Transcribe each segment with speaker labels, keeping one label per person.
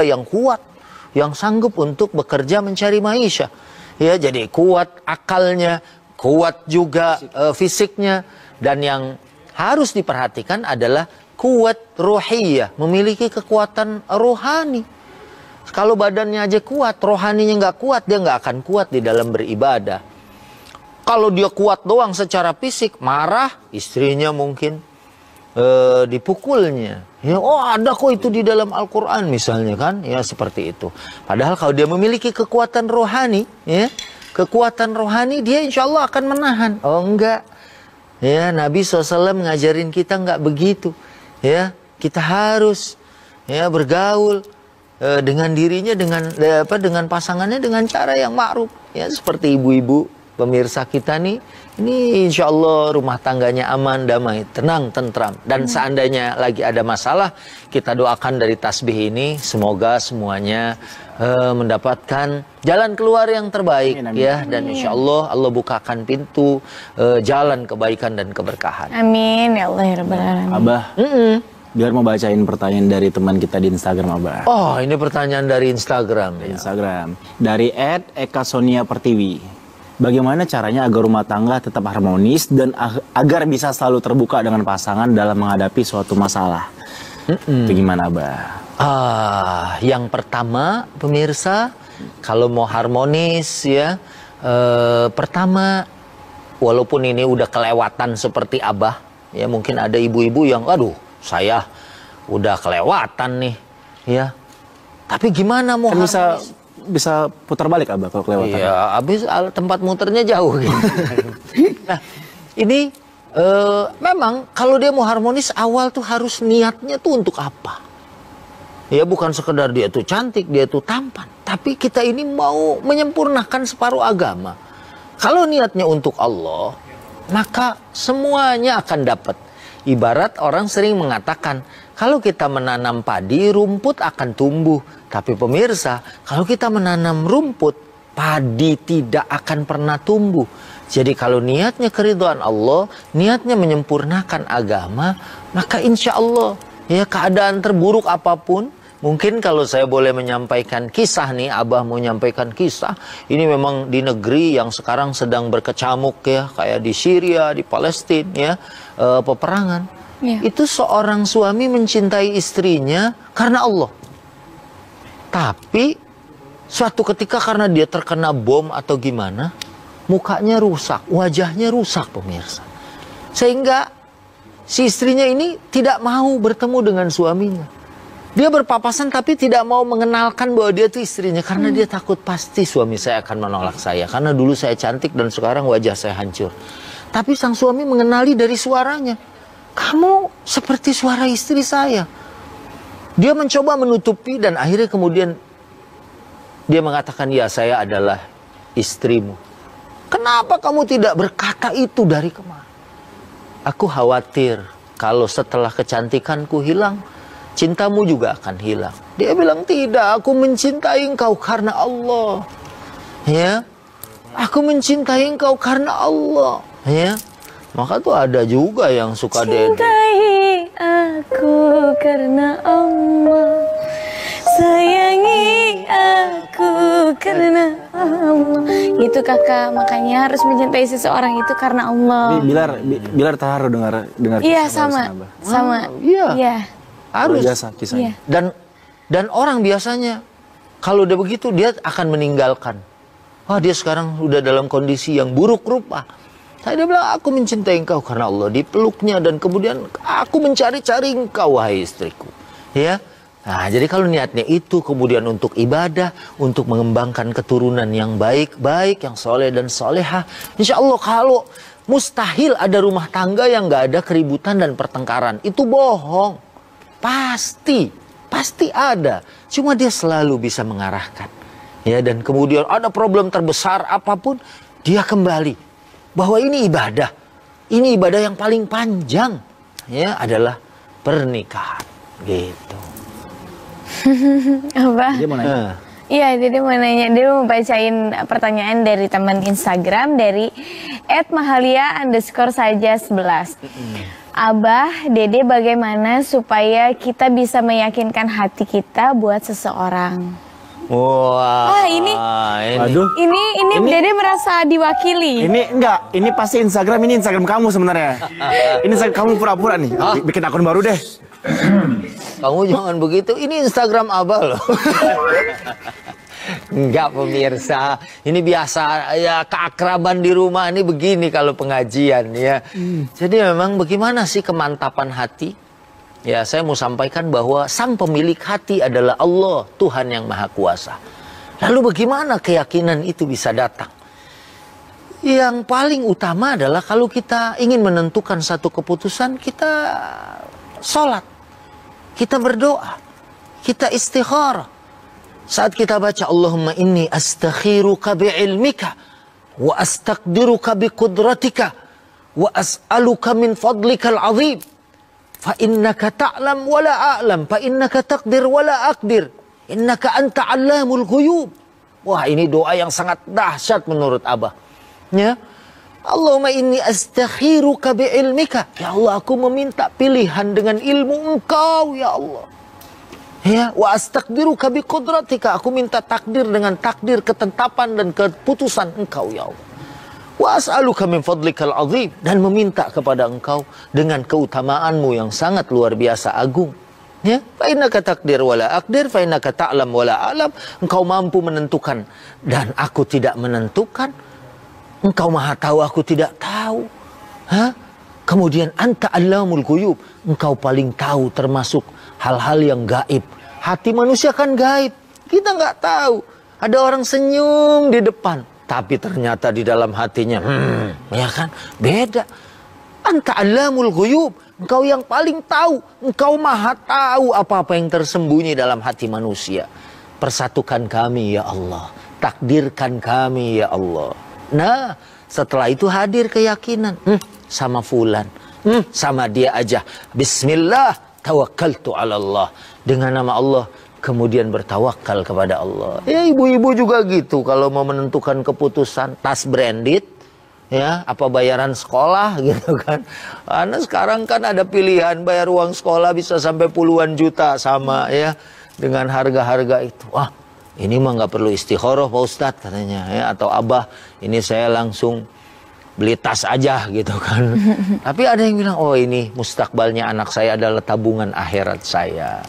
Speaker 1: yang kuat, yang sanggup untuk bekerja mencari maisha. Ya, jadi kuat akalnya, kuat juga fisiknya, dan yang harus diperhatikan adalah kuat ruhiyah, memiliki kekuatan rohani. Kalau badannya aja kuat, rohaninya nggak kuat, dia nggak akan kuat di dalam beribadah. Kalau dia kuat doang secara fisik, marah, istrinya mungkin dipukulnya. Ya, oh ada kok itu di dalam Al-Quran misalnya kan, ya seperti itu. Padahal kalau dia memiliki kekuatan rohani, ya, kekuatan rohani dia insya Allah akan menahan. Oh enggak, ya Nabi SAW ngajarin kita enggak begitu. Ya, kita harus ya bergaul dengan dirinya, dengan pasangannya dengan cara yang ma'ruf. Ya seperti ibu-ibu pemirsa kita nih, ini insya Allah rumah tangganya aman, damai, tenang, tentram. Dan seandainya lagi ada masalah, kita doakan dari tasbih ini, semoga semuanya mendapatkan jalan keluar yang terbaik. Amin, amin. Ya. Dan insya Allah Allah bukakan pintu jalan kebaikan dan keberkahan.
Speaker 2: Amin ya Allah ya Rabbal Alamin.
Speaker 3: Abah, biar mau bacain pertanyaan dari teman kita di Instagram, Abah.
Speaker 1: Oh, ini pertanyaan dari Instagram.
Speaker 3: Instagram dari @ekasonia_pertiwi. Bagaimana caranya agar rumah tangga tetap harmonis dan agar bisa selalu terbuka dengan pasangan dalam menghadapi suatu masalah? Itu gimana, Abah?
Speaker 1: Yang pertama, pemirsa, kalau mau harmonis ya, pertama, walaupun ini udah kelewatan seperti Abah, ya mungkin ada ibu-ibu yang, aduh, saya udah kelewatan nih, ya. Tapi gimana mau
Speaker 3: kan
Speaker 1: harmonis?
Speaker 3: Bisa putar balik, Abah, kalau kelewatan.
Speaker 1: Iya, habis tempat muternya jauh. Gitu. Nah, ini memang kalau dia mau harmonis, awal tuh harus niatnya tuh untuk apa? Ya bukan sekedar dia tuh cantik, dia tuh tampan. Tapi kita ini mau menyempurnakan separuh agama. Kalau niatnya untuk Allah, maka semuanya akan dapat. Ibarat orang sering mengatakan, kalau kita menanam padi, rumput akan tumbuh. Tapi pemirsa, kalau kita menanam rumput, padi tidak akan pernah tumbuh. Jadi kalau niatnya keridhaan Allah, niatnya menyempurnakan agama, maka insya Allah, ya keadaan terburuk apapun, mungkin kalau saya boleh menyampaikan kisah nih, Abah mau menyampaikan kisah, ini memang di negeri yang sekarang sedang berkecamuk ya, kayak di Syria, di Palestina ya, peperangan. Ya. Itu seorang suami mencintai istrinya karena Allah. Tapi suatu ketika karena dia terkena bom atau gimana, mukanya rusak, wajahnya rusak, pemirsa. Sehingga si istrinya ini tidak mau bertemu dengan suaminya. Dia berpapasan tapi tidak mau mengenalkan bahwa dia itu istrinya. Karena dia takut pasti suami saya akan menolak saya. Karena dulu saya cantik dan sekarang wajah saya hancur. Tapi sang suami mengenali dari suaranya. Kamu seperti suara istri saya. Dia mencoba menutupi dan akhirnya kemudian dia mengatakan, ya saya adalah istrimu. Kenapa kamu tidak berkata itu dari kemarin? Aku khawatir kalau setelah kecantikanku hilang, cintamu juga akan hilang. Dia bilang, tidak, aku mencintai engkau karena Allah. Ya, aku mencintai engkau karena Allah. Ya, maka tuh ada juga yang suka
Speaker 2: cintai aku karena Allah, sayangi aku karena Allah. Gitu kakak, makanya harus mencintai seseorang itu karena Allah.
Speaker 3: Bilar terharu dengar
Speaker 2: iya sama.
Speaker 1: Iya. Harus.
Speaker 3: Kisahnya.
Speaker 1: Dan orang biasanya kalau udah begitu dia akan meninggalkan. Wah, dia sekarang udah dalam kondisi yang buruk rupa. Saya dia bilang, aku mencintai engkau karena Allah. Dipeluknya dan kemudian aku mencari-cari engkau, wahai istriku. Ya. Nah, jadi kalau niatnya itu kemudian untuk ibadah, untuk mengembangkan keturunan yang baik-baik, yang soleh dan soleha. Insya Allah kalau mustahil ada rumah tangga yang gak ada keributan dan pertengkaran. Itu bohong. Pasti ada. Cuma dia selalu bisa mengarahkan. Ya, dan kemudian ada problem terbesar apapun, dia kembali. Bahwa ini ibadah. Ini ibadah yang paling panjang. Ya, adalah pernikahan. Gitu.
Speaker 2: Apa?
Speaker 3: Dia mau nanya.
Speaker 2: Iya, dia mau nanya. Dia mau bacain pertanyaan dari teman Instagram dari @mahalia_saja11. Abah, Dede bagaimana supaya kita bisa meyakinkan hati kita buat seseorang?
Speaker 1: Wah,
Speaker 2: ini.
Speaker 3: Waduh.
Speaker 2: Ini Dede merasa diwakili.
Speaker 3: Ini enggak, ini pasti Instagram, ini Instagram kamu sebenarnya. Ini Instagram kamu pura-pura nih. Bikin akun baru deh.
Speaker 1: Kamu jangan begitu. Ini Instagram Abah loh. Enggak pemirsa, ini biasa ya, keakraban di rumah ini begini kalau pengajian ya. Jadi memang bagaimana sih kemantapan hati? Ya, saya mau sampaikan bahwa sang pemilik hati adalah Allah, Tuhan yang Maha Kuasa. Lalu bagaimana keyakinan itu bisa datang? Yang paling utama adalah kalau kita ingin menentukan satu keputusan, kita sholat, kita berdoa, kita istikharah. Saat kita baca Allahumma inni astakhiruka bi'ilmika wa astaqdiruka biqudratika wa as'aluka min fadlikal azim fa innaka ta'lam wa la a'lam fa innaka taqdir wa la aqdir innaka anta 'allamul ghuyub. Wah, ini doa yang sangat dahsyat menurut Abah. Ya. Allahumma inni astakhiruka bi'ilmika. Ya Allah, aku meminta pilihan dengan ilmu Engkau ya Allah. Ya, wa astaqdiruka biqudratika, aku minta takdir dengan takdir ketetapan dan keputusan Engkau ya Allah. Wa as'aluka min fadlikal azim, dan meminta kepada Engkau dengan keutamaanmu yang sangat luar biasa agung. Ya, fa innaka taqdir wala aqdir fa innaka ta'lam wala a'lam. Engkau mampu menentukan dan aku tidak menentukan. Engkau Maha tahu, aku tidak tahu. Hah? Kemudian anta allamul ghuyub, Engkau paling tahu termasuk hal-hal yang gaib. Hati manusia kan gaib, kita nggak tahu. Ada orang senyum di depan, tapi ternyata di dalam hatinya, ya kan, beda. Anta allamul ghuyub, Engkau yang paling tahu. Engkau Maha tahu apa-apa yang tersembunyi dalam hati manusia. Persatukan kami ya Allah, takdirkan kami ya Allah. Nah, setelah itu hadir keyakinan. Sama fulan, sama dia aja. Bismillah, tawakkaltu ala Allah. Dengan nama Allah, kemudian bertawakal kepada Allah. Ya, ibu-ibu juga gitu. Kalau mau menentukan keputusan, tas branded, ya, apa bayaran sekolah gitu kan. Karena sekarang kan ada pilihan bayar uang sekolah bisa sampai puluhan juta sama ya. Dengan harga-harga itu. Wah, ini mah nggak perlu istikharah Pak Ustadz katanya ya. Atau Abah, ini saya langsung beli tas aja gitu kan. Tapi ada yang bilang, oh ini mustakbalnya anak saya adalah tabungan akhirat saya.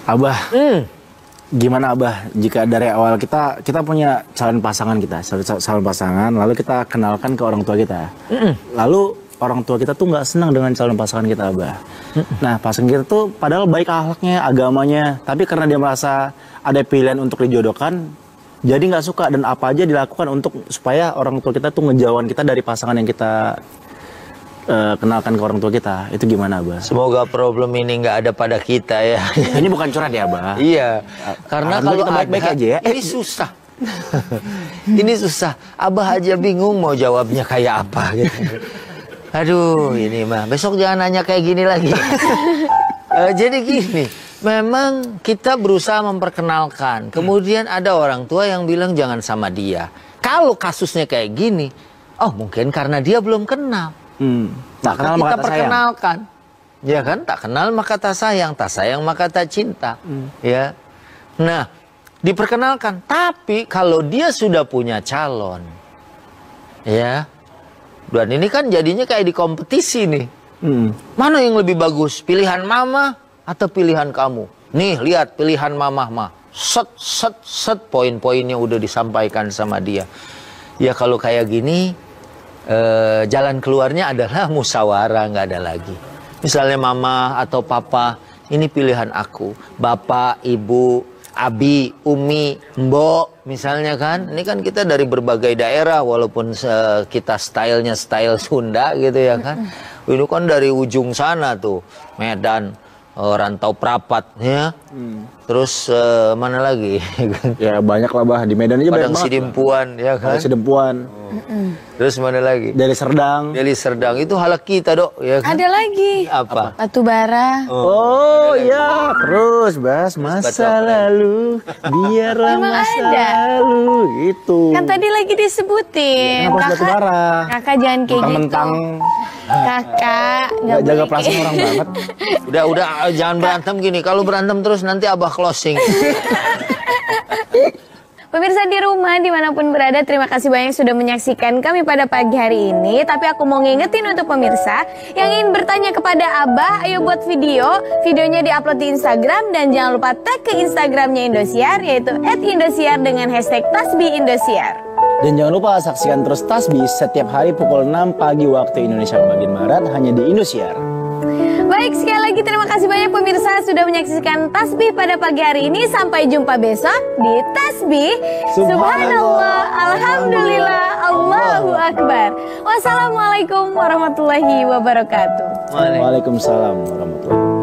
Speaker 3: Abah, gimana Abah jika dari awal kita punya calon pasangan kita, calon pasangan, lalu kita kenalkan ke orang tua kita. Lalu orang tua kita tuh nggak senang dengan calon pasangan kita Abah. Nah, pasangan kita tuh padahal baik akhlaknya, agamanya, tapi karena dia merasa ada pilihan untuk dijodohkan, jadi nggak suka, dan apa aja dilakukan untuk supaya orang tua kita tuh ngejauhan kita dari pasangan yang kita kenalkan ke orang tua kita. Itu gimana Abah?
Speaker 1: Semoga problem ini nggak ada pada kita ya.
Speaker 3: Ini bukan curhat ya Abah?
Speaker 1: Iya, karena kalau
Speaker 3: kita baik-baik aja ya.
Speaker 1: Ini susah. Ini susah. Abah aja bingung mau jawabnya kayak apa gitu. Aduh, ini mah besok jangan nanya kayak gini lagi. Jadi gini, memang kita berusaha memperkenalkan. Kemudian ada orang tua yang bilang jangan sama dia. Kalau kasusnya kayak gini, oh mungkin karena dia belum kenal.
Speaker 3: Tak kenal
Speaker 1: kita
Speaker 3: maka tak
Speaker 1: perkenalkan. Ya kan, tak kenal maka tak sayang maka tak cinta. Ya. Nah, diperkenalkan. Tapi kalau dia sudah punya calon, ya. Dan ini kan jadinya kayak di kompetisi nih. Mana yang lebih bagus? Pilihan mama atau pilihan kamu? Nih, lihat pilihan mama mah. Set poin-poinnya udah disampaikan sama dia. Ya kalau kayak gini, jalan keluarnya adalah musyawarah, nggak ada lagi. Misalnya mama atau papa, ini pilihan aku. Bapak, ibu, abi, umi, mbok, misalnya kan. Ini kan kita dari berbagai daerah, walaupun kita stylenya style Sunda gitu ya kan. Ini kan dari ujung sana tuh, Medan, Rantau Prapat ya. Terus mana lagi?
Speaker 3: Ya banyak lah Bah, di Medan aja
Speaker 1: Padang
Speaker 3: banyak
Speaker 1: Sidempuan ya kan.
Speaker 3: Padang Sidempuan.
Speaker 1: Terus mana lagi?
Speaker 3: Deli Serdang.
Speaker 1: Deli Serdang itu halak kita, Dok, ya kan?
Speaker 2: Ada lagi.
Speaker 1: Apa?
Speaker 2: Batu bara.
Speaker 3: Oh ya, terus bahas masa lalu, biarlah
Speaker 2: Emang
Speaker 3: masa
Speaker 2: ada?
Speaker 3: lalu itu.
Speaker 2: Kan tadi lagi disebutin.
Speaker 3: Kenapa harus batu bara?
Speaker 2: Kakak jangan kayak gitu.
Speaker 3: Mentang-mentang
Speaker 2: Kakak
Speaker 3: nggak jaga
Speaker 2: boleh
Speaker 3: perasaan
Speaker 2: kayak-
Speaker 3: orang banget.
Speaker 1: Udah, jangan berantem gini. Kalau berantem terus nanti Abah closing.
Speaker 2: Pemirsa di rumah dimanapun berada, terima kasih banyak sudah menyaksikan kami pada pagi hari ini. Tapi aku mau ngingetin untuk pemirsa yang ingin bertanya kepada Abah, ayo buat video. Videonya diupload di Instagram dan jangan lupa tag ke Instagramnya Indosiar, yaitu @Indosiar dengan hashtag Tasbih Indosiar.
Speaker 3: Dan jangan lupa saksikan terus Tasbih setiap hari pukul 6 pagi waktu Indonesia bagian Barat hanya di Indosiar.
Speaker 2: Baik, sekali lagi terima kasih banyak pemirsa sudah menyaksikan Tasbih pada pagi hari ini. Sampai jumpa besok di Tasbih. Subhanallah, Alhamdulillah, Allahu Akbar. Wassalamualaikum warahmatullahi wabarakatuh.
Speaker 3: Waalaikumsalam warahmatullahi wabarakatuh.